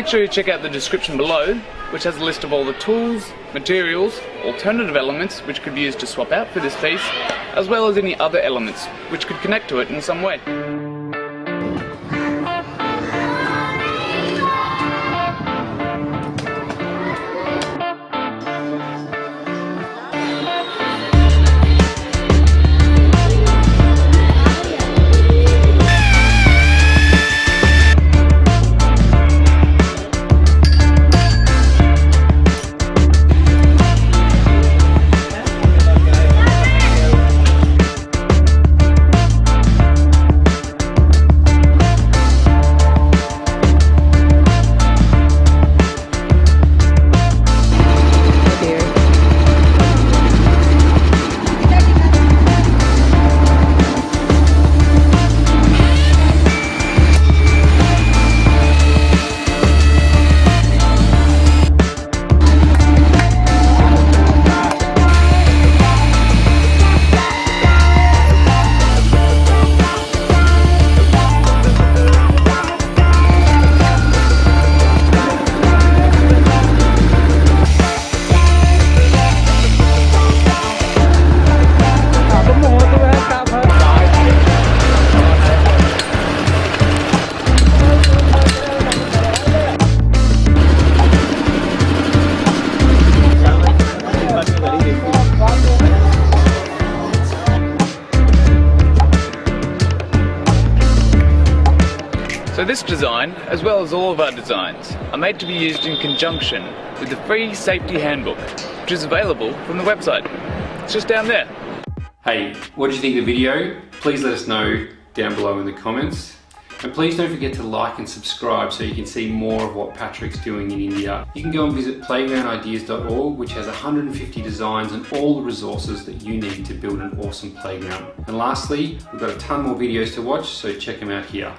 Make sure you check out the description below, which has a list of all the tools, materials, alternative elements which could be used to swap out for this piece, as well as any other elements which could connect to it in some way. So this design, as well as all of our designs, are made to be used in conjunction with the free safety handbook, which is available from the website. It's just down there. Hey, what did you think of the video? Please let us know down below in the comments. And please don't forget to like and subscribe so you can see more of what Patrick's doing in India. You can go and visit playgroundideas.org, which has 150 designs and all the resources that you need to build an awesome playground. And lastly, we've got a ton more videos to watch, so check them out here.